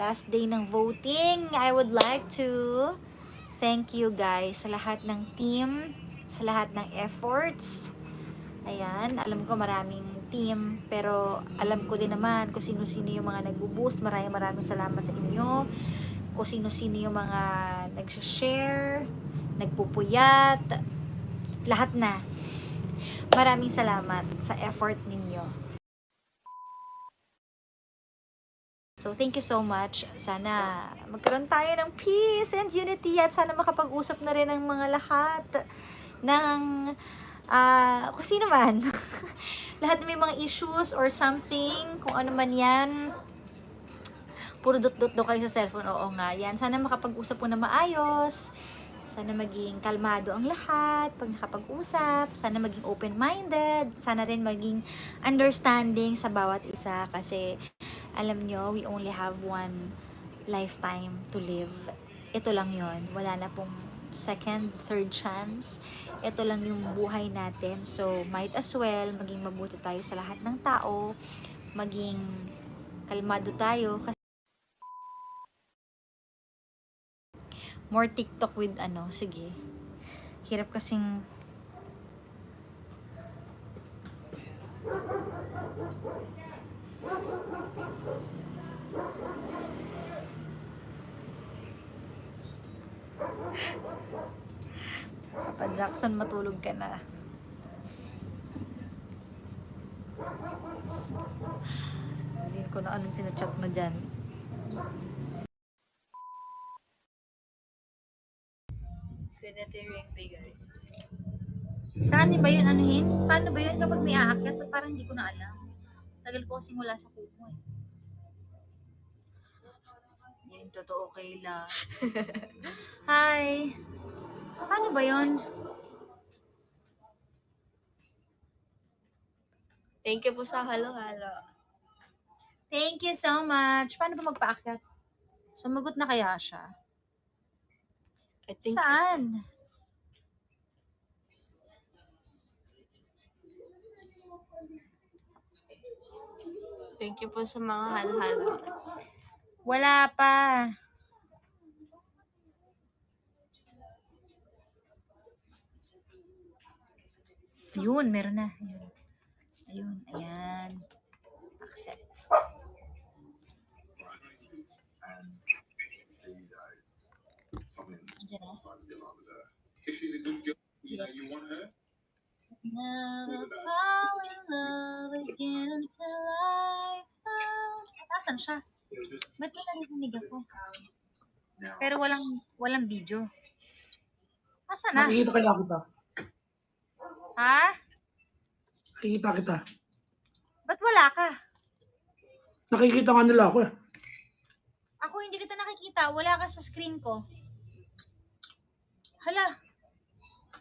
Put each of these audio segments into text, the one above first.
Last day ng voting. I would like to thank you guys sa lahat ng team, sa lahat ng efforts. Ayan, alam ko maraming team, pero alam ko din naman kung sino-sino yung mga nagbo-boost. Maraming salamat sa inyo. Kung sino-sino yung mga nag-share, nagpupuyat, lahat na. Maraming salamat sa effort ninyo. So, thank you so much. Sana magkaroon tayo ng peace and unity at sana makapag-usap na rin ang mga lahat ng kung sino man. Lahat may mga issues or something, kung ano man yan. Puro dot-dot daw kayo sa cellphone. Oo nga, yan. Sana makapag-usap po na maayos. Sana maging kalmado ang lahat pag nakapag-usap. Sana maging open-minded. Sana rin maging understanding sa bawat isa. Kasi, alam nyo, we only have one lifetime to live. Ito lang yon. Wala na pong second, third chance. Ito lang yung buhay natin. So, might as well, maging mabuti tayo sa lahat ng tao. Maging kalmado tayo. Kasi more TikTok with sige. Hirap kasing Papa Jackson, matulog ka na. Hindi ko na anong sinachat mo dyan. Infinity ring bigay. Saan ba yun anuhin? Paano ba yun kapag may aakyat? Parang hindi ko na alam. Tagal ko kasi mula sa kuko eh. Yan, totoo Kayla. Hi! Paano ba yun? Thank you po sa halo-halo. Thank you so much. Paano ba magpaakyat? Sumagot na kaya siya? I think Saan? Thank you po sa mga halo-halo. Wala pa. Yun, meron na. Ayun, ayan. Accept. Diyan na. If she's a good girl, you know, you want her. Never fall in love again until I found... Asan siya? Ba't may narinig ako? Pero walang video. Asan na? Nakikita kaya kita. Ha? Nakikita kita. Ba't wala ka? Nakikita nga nila ako eh. Ako hindi kita nakikita. Wala ka sa screen ko. Hala.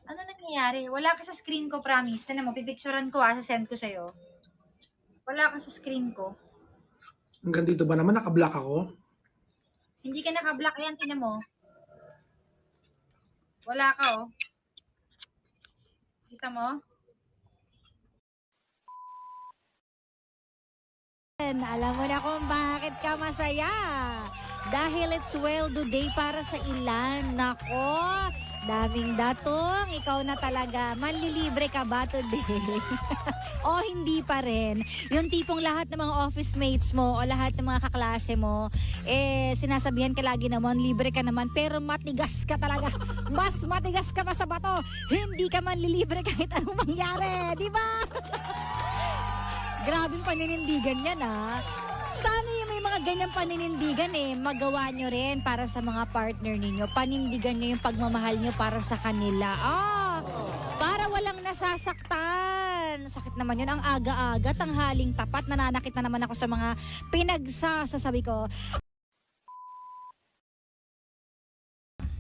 Ano nangyayari? Wala ka sa screen ko, promise. Tinan mo, pipicturean ko sasend ko sa'yo. Wala ka sa screen ko. Hanggang dito ba naman nakablock ako? Hindi ka naka-block yan, tinan mo. Wala ka, oh. Kita mo? Alam mo na kung bakit ka masaya. Dahil it's well-do day para sa ilan. Nako, daming datong. Ikaw na talaga. Manlilibre ka ba today? O hindi pa rin. Yung tipong lahat ng mga office mates mo o lahat ng mga kaklase mo, sinasabihan ka lagi naman, libre ka naman, pero matigas ka talaga. Mas matigas ka pa sa bato. Hindi ka manlilibre kahit anong mangyari. Di ba? Grabing paninindigan yan Sana yung may mga ganyang paninindigan magawa nyo rin para sa mga partner ninyo. Panindigan nyo yung pagmamahal nyo para sa kanila. Para walang nasasaktan. Sakit naman yun. Ang aga-aga, tanghaling tapat. Nananakit na naman ako sa mga pinagsasabi ko.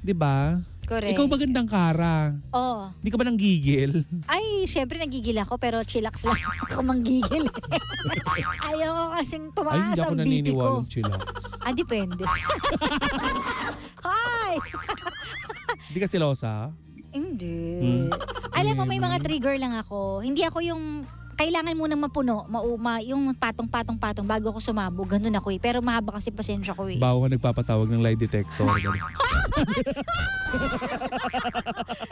Diba? Correct. Ikaw magandang kara. Oo. Hindi ka ba nanggigil? Ay, syempre nagigil ako pero chillax lang ako manggigil. Ayoko kasing Ay, tumaas hindi ako ang BP ko. naniniwalang chillax. Depende. Hi! Hindi ka silosa? Hindi. Alam mo, may mga trigger lang ako. Hindi ako yung kailangan munang mapuno, yung patong-patong-patong bago ako sumabog. Ganun ako eh. Pero mahaba kasi pasensya ko eh. Bago ka nagpapatawag ng lie detector.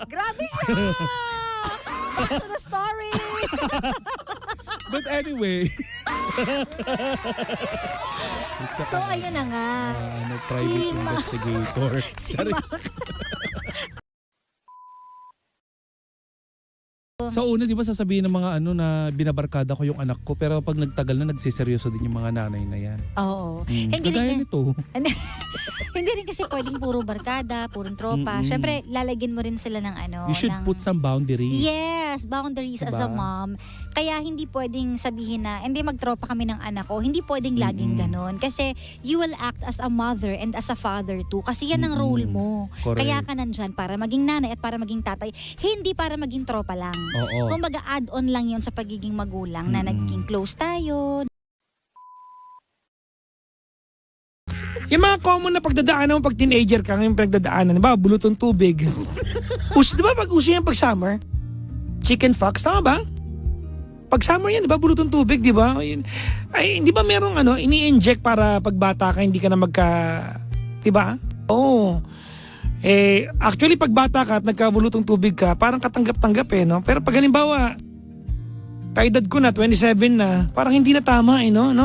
Grabe siya! Back to the story! But anyway. So, ayun na nga. Private Si Ma- investigator. Si Charis. Mac. Sa una, di ba sasabihin ng mga ano na binabarkada ko yung anak ko, pero pag nagtagal na, nagsiseryoso din yung mga nanay na yan. Oo. Hindi Kagaya rin, nito. hindi rin kasi pwedeng puro barkada, purong tropa. Mm-mm. Siyempre, lalagyan mo rin sila ng ano. You should ng, put some boundaries. Yes, boundaries as a Diba? mom. Kaya hindi pwedeng sabihin na, hindi magtropa kami ng anak ko. Hindi pwedeng laging ganon. Kasi you will act as a mother and as a father too. Kasi yan ang role mo. Correct. Kaya ka nandyan para maging nanay at para maging tatay. Hindi para maging tropa lang. Oo. Kumbaga add-on lang yun sa pagiging magulang na naging close tayo. Yung mga common na pagdadaanan mo pag teenager ka, yung pagdadaanan, di ba, bulutong tubig. Di ba pag uso yan pag summer? Chicken fox, tama ba? Pag summer yan, di ba, bulutong tubig, di ba? Ay, hindi ba merong ini-inject para pag bata ka, hindi ka na di ba? Oo. Actually, pag bata ka at nagkabulutong tubig ka, parang katanggap-tanggap no? Pero pag halimbawa, kaedad ko na, 27 na, parang hindi na tama no?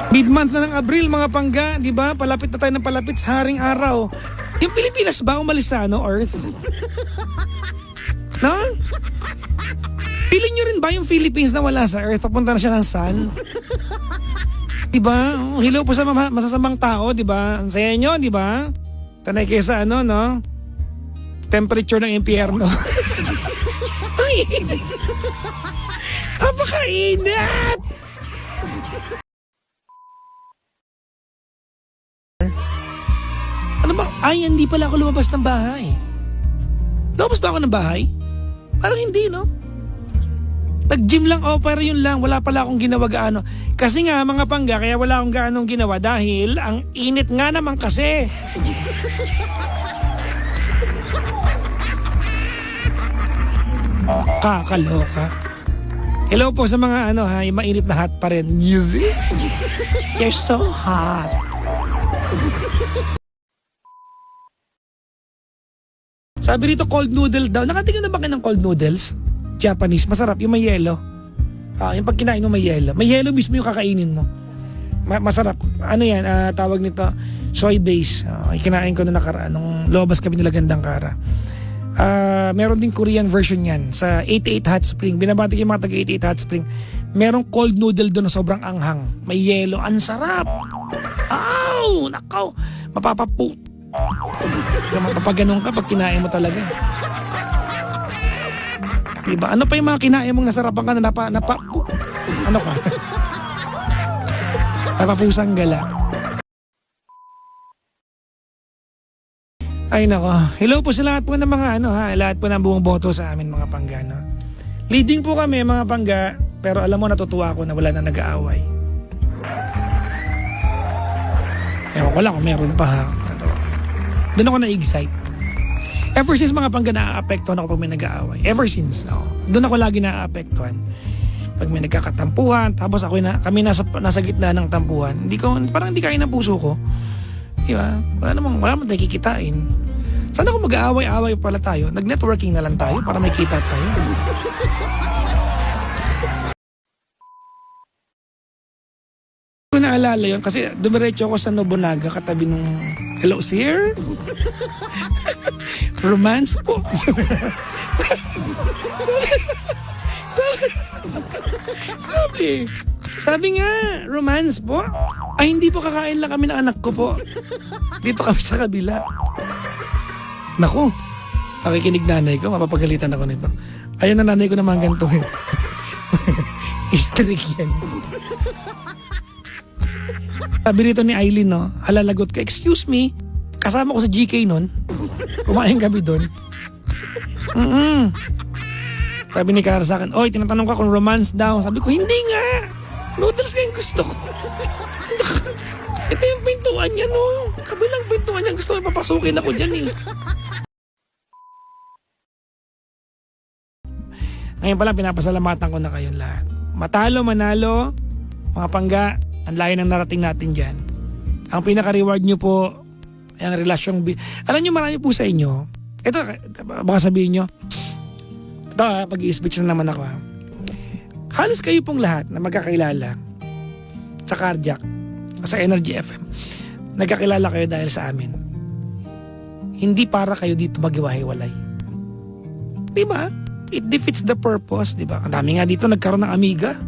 Mid-month na ng Abril, mga pangga, di ba? Palapit na tayo ng palapit sa haring araw. Yung Pilipinas ba umalis sa Earth? No? Feeling nyo rin ba yung Philippines na wala sa Earth? Papunta na siya ng sun? Diba? Hello po sa masasamang tao, diba? Ang saya nyo, diba? Tanay kayo sa no? Temperature ng impyerno. Ang init. Napakainit! Ano ba? Ay, hindi pala ako lumabas ng bahay. Lumabas ba ako ng bahay? Parang hindi, no? Nag-gym lang ako, pero yun lang. Wala pala akong ginawa gaano. Kasi nga, mga pangga, kaya wala akong gaanong ginawa dahil ang init nga naman kasi. Kakaloka. Hello po sa mga yung mainit na hot pa rin. Music? You're so hot. Sabi rito, cold noodle daw. Nakatingin na ba kayo ng cold noodles? Japanese, masarap yung may yelo. Yung pag kinain mo may yelo. May yelo mismo yung kakainin mo. Masarap. Ano yan, tawag nito, soy base. Kinain ko na nakaraan nung lumabas kami nila Gandang Kara. Meron din Korean version yan sa 88 Hot Spring. Binabati ko yung mga taga 88 Hot Spring. Merong cold noodle doon na sobrang anghang. May yelo. Ang sarap. Ow! Nakaw! Mapapapu. Mapapaganon ka pag kinain mo talaga. Diba? Ano pa yung mga kinain mong nasarapan ka na ano ka? Napapusang gala. Ay nako. Hello po sa lahat po ng mga lahat po ng buong boto sa amin mga pangga. Leading po kami mga pangga, pero alam mo natutuwa ako na wala na nag-aaway. Ewan ko lang kung meron pa. Doon ako na-excite. Ever since mga pangga na-aapektuhan ako pag may nag-aaway. Ever since. Doon ako lagi na-aapektuhan. Pag may nagkakatampuhan, tapos kami nasa gitna ng tampuhan. Parang hindi kaya ng puso ko. Diba? Wala namang nakikitain. Sana kung mag-aaway-aaway pala tayo, nag-networking na lang tayo para may kita tayo. Ko naalala yun kasi dumiretso ako sa Nobunaga katabi nung hello sir? Romance po. Sabi nga, romance po. Ay hindi po, kakain lang kami ng anak ko po. Dito kami sa kabila. Naku, nakikinig nanay ko, mapapagalitan ako nito. Ayun na nanay ko naman ganito eh. Istrik yan. Sabi rito ni Aileen, halalagot ka, excuse me, kasama ko sa GK nun. Kumain kami doon. Sabi ni Kara sa akin, oy, tinatanong ka kung romance daw. Sabi ko, hindi nga. Noodles nga yung gusto ko. Ito yung pintuan niya, no. Kabilang pintuan niya, gusto ko papasukin ako dyan eh. Ngayon pa lang, pinapasalamatan ko na kayong lahat. Matalo, manalo, mga pangga, ang layo ng narating natin dyan. Ang pinaka-reward nyo po, ay ang relasyong... Alam nyo, marami po sa inyo. Ito, baka sabihin nyo, ito pag-i-speech na naman ako. Halos kayo pong lahat na magkakilala sa Cardiac, sa Energy FM, nagkakilala kayo dahil sa amin. Hindi para kayo dito maghiwa-hiwalay. Di ba? It defeats the purpose, di ba? Ang dami nga dito nagkaroon ng amiga.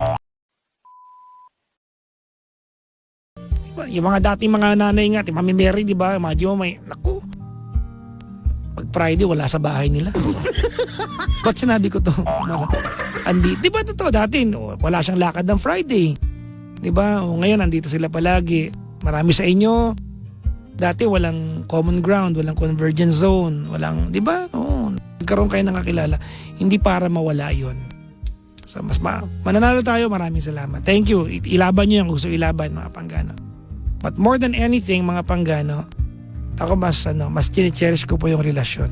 Diba? Yung mga dating mga nanay nga, Mami Mary, di ba? Imagine mo may, naku, pag Friday, wala sa bahay nila. Ba't sinabi ko to? Di ba totoo? Dati, wala siyang lakad ng Friday. Di ba? O, ngayon, andito sila palagi. Marami sa inyo. Dati, walang common ground, walang convergence zone, walang, di ba? Oo. Nagkaroon kayo ng kakilala. Hindi para mawala yon. So, mananalo tayo. Maraming salamat. Thank you. Ilaban nyo yung gusto ilaban, mga Panggano. But more than anything, mga Panggano, ako mas chine-cherish ko po yung relasyon.